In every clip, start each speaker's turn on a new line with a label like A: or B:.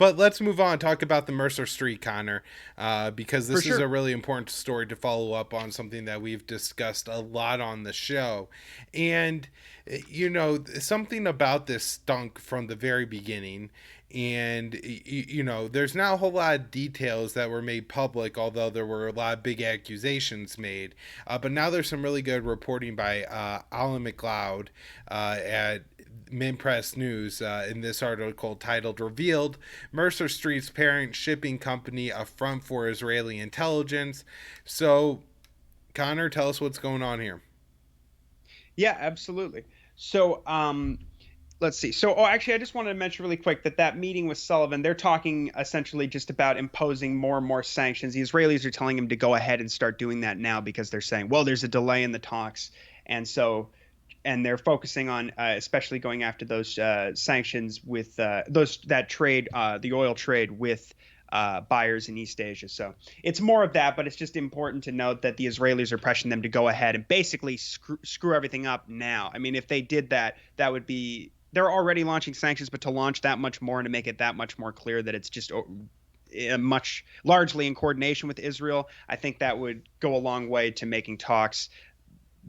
A: But let's move on. Talk about the Mercer Street, Connor, because
B: For
A: this is a
B: sure.
A: really important story to follow up on, something that we've discussed a lot on the show. And, something about this stunk from the very beginning. And, there's not a whole lot of details that were made public, although there were a lot of big accusations made. But now there's some really good reporting by Alan Macleod at Minpress News in this article titled "Revealed: Mercer Street's Parent Shipping Company a Front for Israeli Intelligence." So, Connor, tell us what's going on here.
B: Yeah, absolutely. So, let's see. So, oh, actually, I just wanted to mention really quick that meeting with Sullivan, they're talking essentially just about imposing more and more sanctions. The Israelis are telling him to go ahead and start doing that now because they're saying, well, there's a delay in the talks, and they're focusing on especially going after those sanctions with those that trade, the oil trade with buyers in East Asia. So it's more of that, but it's just important to note that the Israelis are pressuring them to go ahead and basically screw everything up now. I mean, if they did that, that would be they're already launching sanctions, but to launch that much more and to make it that much more clear that it's just much largely in coordination with Israel, I think that would go a long way to making talks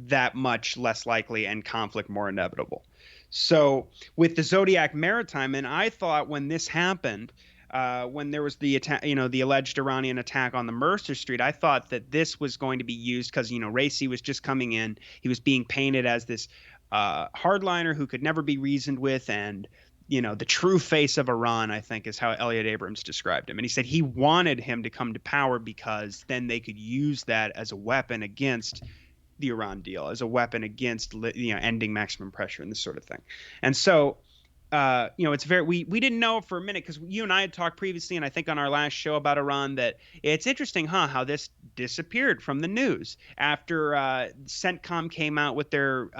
B: that much less likely and conflict more inevitable. So with the Zodiac Maritime, and I thought when this happened, when there was the attack, the alleged Iranian attack on the Mercer Street, I thought that this was going to be used because Raisi was just coming in. He was being painted as this hardliner who could never be reasoned with, and the true face of Iran, I think, is how Elliot Abrams described him. And he said he wanted him to come to power because then they could use that as a weapon against the Iran deal, as a weapon against ending maximum pressure and this sort of thing. And so it's very we didn't know for a minute because you and I had talked previously, and I think on our last show about Iran, that it's interesting, how this disappeared from the news after CENTCOM came out with their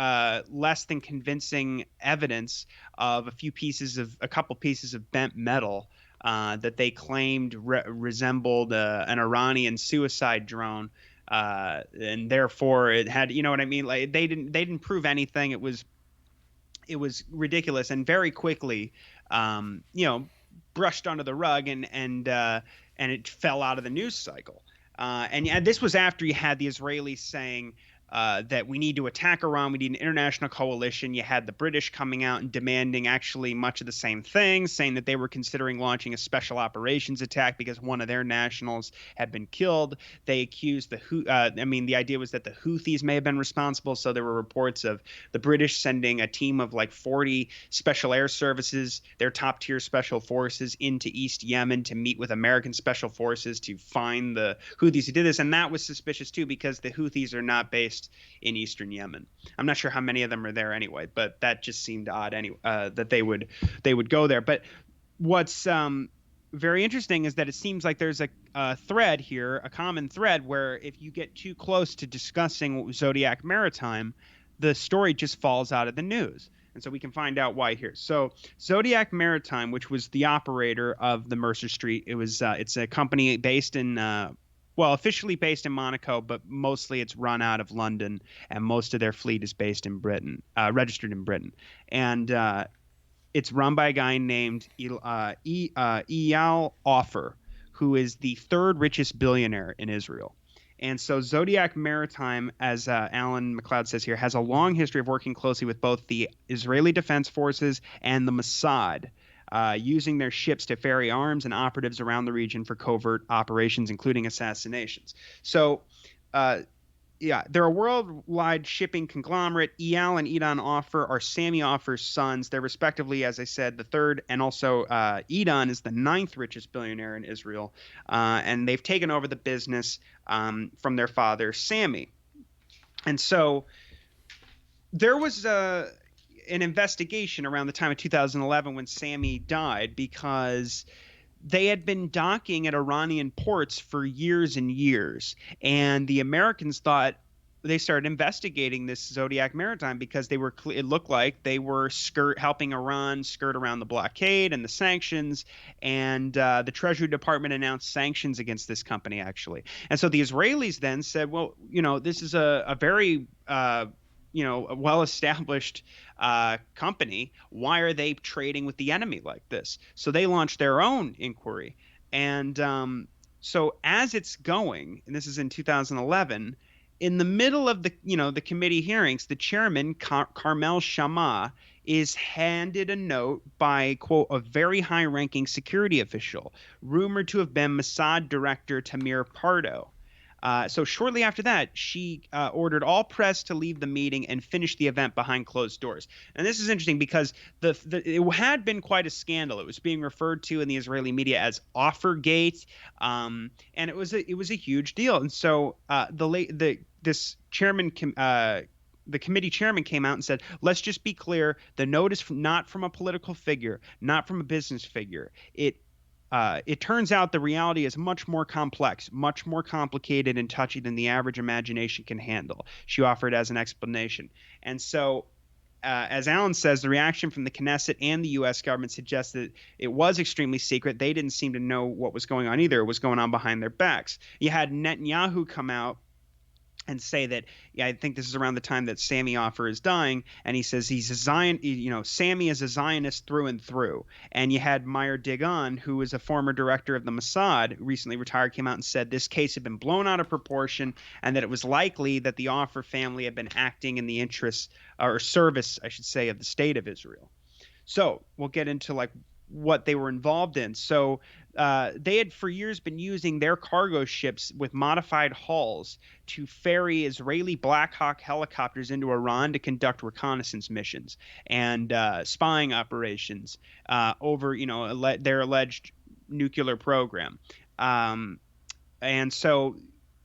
B: less than convincing evidence of a couple pieces of bent metal that they claimed resembled an Iranian suicide drone. And therefore it had, you know what I mean? Like they didn't prove anything. It was ridiculous and very quickly, brushed under the rug and it fell out of the news cycle. And this was after you had the Israelis saying that we need to attack Iran. We need an international coalition. You had the British coming out and demanding actually much of the same thing, saying that they were considering launching a special operations attack because one of their nationals had been killed. They accused the idea was that the Houthis may have been responsible. So there were reports of the British sending a team of like 40 special air services, their top tier special forces, into East Yemen to meet with American special forces to find the Houthis who did this. And that was suspicious too, because the Houthis are not based in eastern Yemen. I'm not sure how many of them are there anyway, but that just seemed odd anyway, that they would go there. But what's very interesting is that it seems like there's a thread here, a common thread, where if you get too close to discussing Zodiac Maritime, the story just falls out of the news. And so we can find out why here. So Zodiac Maritime, which was the operator of the Mercer Street, it's a company based in officially based in Monaco, but mostly it's run out of London, and most of their fleet is based in Britain, registered in Britain. And it's run by a guy named Eyal Ofer, who is the third richest billionaire in Israel. And so Zodiac Maritime, as Alan Macleod says here, has a long history of working closely with both the Israeli Defense Forces and the Mossad, using their ships to ferry arms and operatives around the region for covert operations, including assassinations. So, they're a worldwide shipping conglomerate. Eyal and Edan Ofer are Sami Ofer's sons. They're respectively, as I said, the third, and also Edan is the ninth richest billionaire in Israel. And they've taken over the business from their father, Sami. And so there was an investigation around the time of 2011 when Sami died, because they had been docking at Iranian ports for years and years. And the Americans thought, they started investigating this Zodiac Maritime because it looked like they were helping Iran skirt around the blockade and the sanctions. And the Treasury Department announced sanctions against this company, actually. And so the Israelis then said, well, this is a very a well-established company. Why are they trading with the enemy like this? So they launched their own inquiry. And so as it's going, and this is in 2011, in the middle of the committee hearings, the chairman, Carmel Shama, is handed a note by, quote, a very high-ranking security official, rumored to have been Mossad director Tamir Pardo. So shortly after that, she ordered all press to leave the meeting and finish the event behind closed doors. And this is interesting because it had been quite a scandal. It was being referred to in the Israeli media as Offergate, and it was a huge deal. And so this chairman. The committee chairman came out and said, let's just be clear. The note is not from a political figure, not from a business figure. It turns out the reality is much more complex, much more complicated and touchy than the average imagination can handle, she offered as an explanation. And so, as Alan says, the reaction from the Knesset and the U.S. government suggests that it was extremely secret. They didn't seem to know what was going on either. It was going on behind their backs. You had Netanyahu come out and say that, yeah, I think this is around the time that Sammy Offer is dying, and he says he's a Zion, Sammy is a Zionist through and through. And you had Meir Dagon, who was a former director of the Mossad, who recently retired, came out and said this case had been blown out of proportion, and that it was likely that the Offer family had been acting in the interests or service, I should say, of the state of Israel. So we'll get into like what they were involved in. So they had for years been using their cargo ships with modified hulls to ferry Israeli Black Hawk helicopters into Iran to conduct reconnaissance missions and spying operations over, their alleged nuclear program. And so,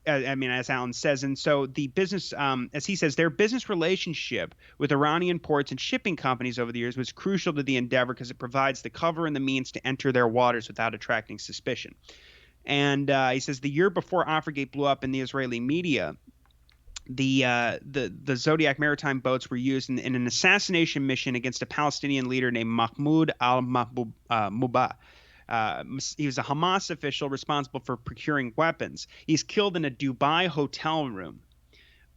B: as Alan says, and so the business, as he says, their business relationship with Iranian ports and shipping companies over the years was crucial to the endeavor because it provides the cover and the means to enter their waters without attracting suspicion. And he says the year before Offergate blew up in the Israeli media, the Zodiac maritime boats were used in an assassination mission against a Palestinian leader named Mahmoud al-Mubah. He was a Hamas official responsible for procuring weapons. He's killed in a Dubai hotel room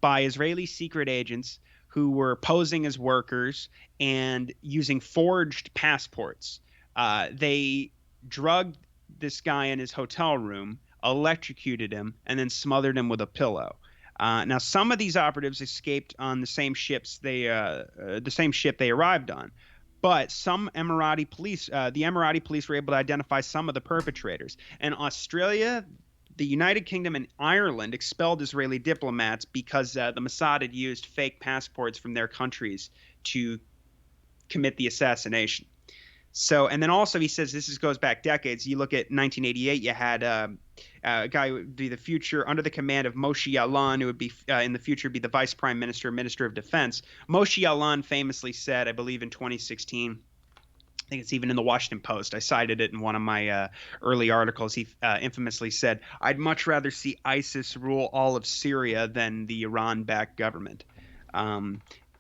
B: by Israeli secret agents who were posing as workers and using forged passports. They drugged this guy in his hotel room, electrocuted him, and then smothered him with a pillow. Now, some of these operatives escaped on the same ship they arrived on. But some Emirati police, the Emirati police were able to identify some of the perpetrators. And Australia, the United Kingdom, and Ireland expelled Israeli diplomats because the Mossad had used fake passports from their countries to commit the assassination. So, and then also he says this goes back decades. You look at 1988, you had a guy who would be the future under the command of Moshe Ya'alon, who would be in the future be the vice prime minister, minister of defense. Moshe Ya'alon famously said, I believe in 2016, I think it's even in the Washington Post, I cited it in one of my early articles. He infamously said, I'd much rather see ISIS rule all of Syria than the Iran-backed government.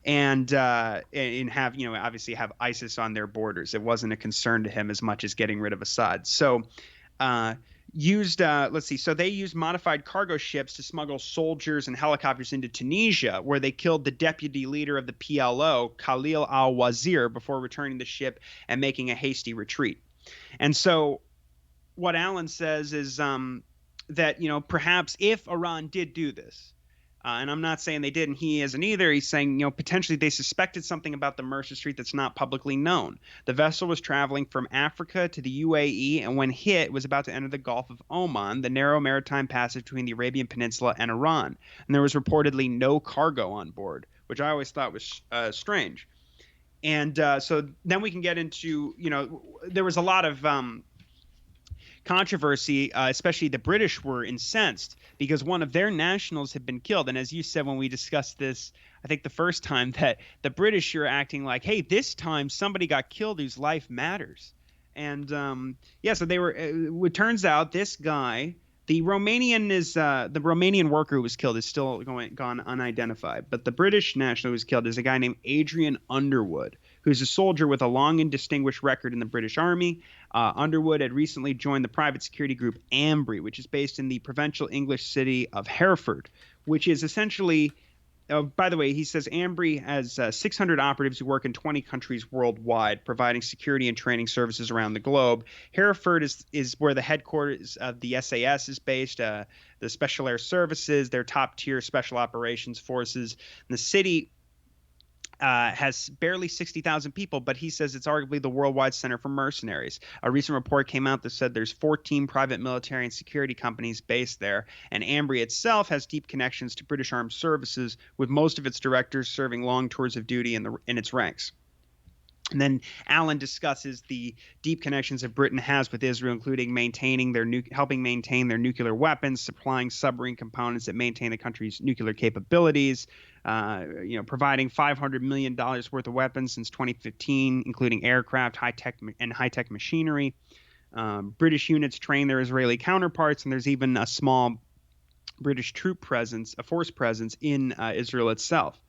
B: And have, obviously have ISIS on their borders. It wasn't a concern to him as much as getting rid of Assad. So so they used modified cargo ships to smuggle soldiers and helicopters into Tunisia, where they killed the deputy leader of the PLO, Khalil al-Wazir, before returning the ship and making a hasty retreat. And so what Alan says is that, perhaps if Iran did do this, and I'm not saying they did and he isn't either. He's saying, potentially they suspected something about the Mercer Street that's not publicly known. The vessel was traveling from Africa to the UAE, and when hit, was about to enter the Gulf of Oman, the narrow maritime passage between the Arabian Peninsula and Iran. And there was reportedly no cargo on board, which I always thought was strange. And so then we can get into, there was a lot of controversy, especially the British were incensed because one of their nationals had been killed. And as you said when we discussed this, I think the first time, that the British are acting like, hey, this time somebody got killed whose life matters. And so they were. It turns out this guy, the Romanian worker who was killed is still gone unidentified. But the British national who was killed is a guy named Adrian Underwood, who's a soldier with a long and distinguished record in the British Army. Underwood had recently joined the private security group Ambry, which is based in the provincial English city of Hereford, which is essentially By the way, he says Ambry has 600 operatives who work in 20 countries worldwide, providing security and training services around the globe. Hereford is where the headquarters of the SAS is based, the Special Air Services, their top-tier special operations forces. And the city has barely 60,000 people, but he says it's arguably the worldwide center for mercenaries. A recent report came out that said there's 14 private military and security companies based there, and Ambry itself has deep connections to British Armed Services, with most of its directors serving long tours of duty in its ranks. And then Allen discusses the deep connections that Britain has with Israel, including helping maintain their nuclear weapons, supplying submarine components that maintain the country's nuclear capabilities, providing $500 million worth of weapons since 2015, including aircraft, high-tech machinery. British units train their Israeli counterparts, and there's even a small British force presence in Israel itself.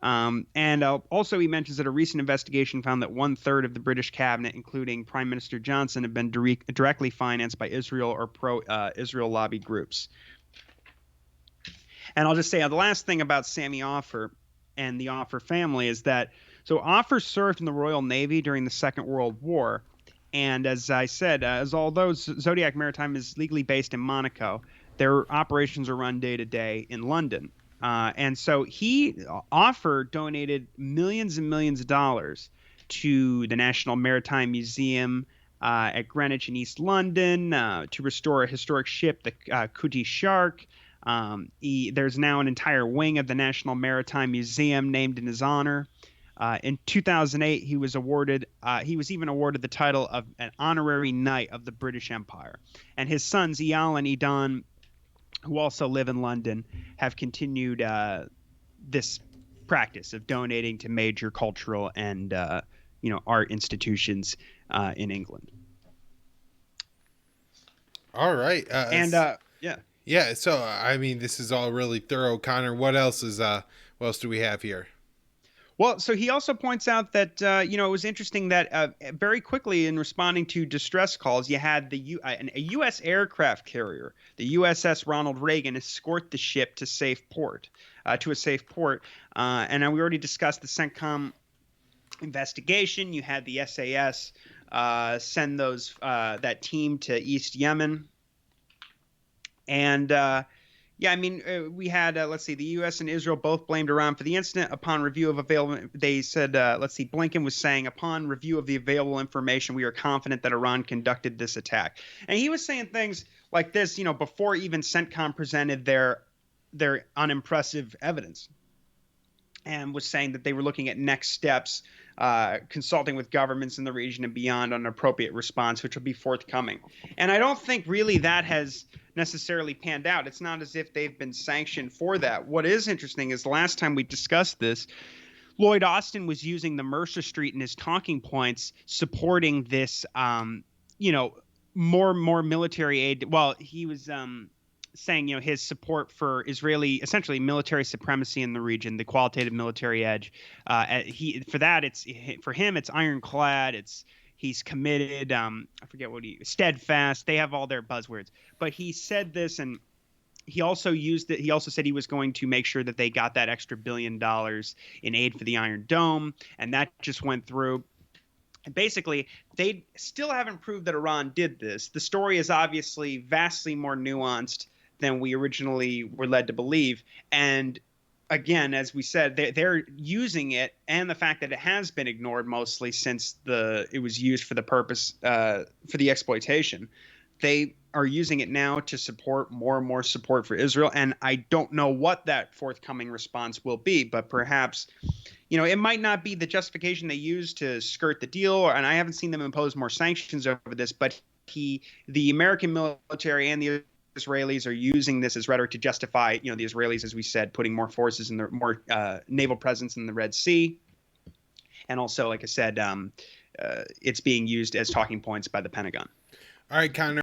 B: Also, he mentions that a recent investigation found that 1/3 of the British cabinet, including Prime Minister Johnson, have been directly financed by Israel or pro-Israel lobby groups. And I'll just say the last thing about Sammy Offer and the Offer family is that Offer served in the Royal Navy during the Second World War. And as I said, although Zodiac Maritime is legally based in Monaco, their operations are run day to day in London. And so Offer donated millions and millions of dollars to the National Maritime Museum at Greenwich in East London to restore a historic ship, the Kuti Shark. There's now an entire wing of the National Maritime Museum named in his honor. In 2008, he was even awarded the title of an honorary knight of the British Empire. And his sons, Eyal and Edan, who also live in London, have continued this practice of donating to major cultural and art institutions in England.
A: All right,
B: yeah.
A: So I mean, this is all really thorough, Connor. What else do we have here?
B: Well, so he also points out that it was interesting that very quickly in responding to distress calls, you had a U.S. aircraft carrier, the USS Ronald Reagan, escort the ship to a safe port. And we already discussed the CENTCOM investigation. You had the SAS send that team to East Yemen, and we had, the U.S. and Israel both blamed Iran for the incident. Upon review of they said, Blinken was saying, upon review of the available information, we are confident that Iran conducted this attack. And he was saying things like this, before even CENTCOM presented their unimpressive evidence, and was saying that they were looking at next steps, consulting with governments in the region and beyond on an appropriate response, which will be forthcoming. And I don't think really that has necessarily panned out. It's not as if they've been sanctioned for that. What is interesting is the last time we discussed this, Lloyd Austin was using the Mercer Street in his talking points, supporting this, more military aid. Well, he was saying, his support for Israeli, essentially military supremacy in the region, the qualitative military edge. For him, it's ironclad. He's committed. I forget steadfast. They have all their buzzwords. But he said this, and he also used it. He also said he was going to make sure that they got that extra $1 billion in aid for the Iron Dome, and that just went through. And basically, they still haven't proved that Iran did this. The story is obviously vastly more nuanced than we originally were led to believe. And again, as we said, they're using it, and the fact that it has been ignored mostly since it was used for the purpose for the exploitation. They are using it now to support more and more support for Israel, and I don't know what that forthcoming response will be, but perhaps, it might not be the justification they use to skirt the deal, and I haven't seen them impose more sanctions over this, but the American military and the Israelis are using this as rhetoric to justify, the Israelis, as we said, putting more forces in more naval presence in the Red Sea. And also, like I said, it's being used as talking points by the Pentagon.
A: All right, Connor.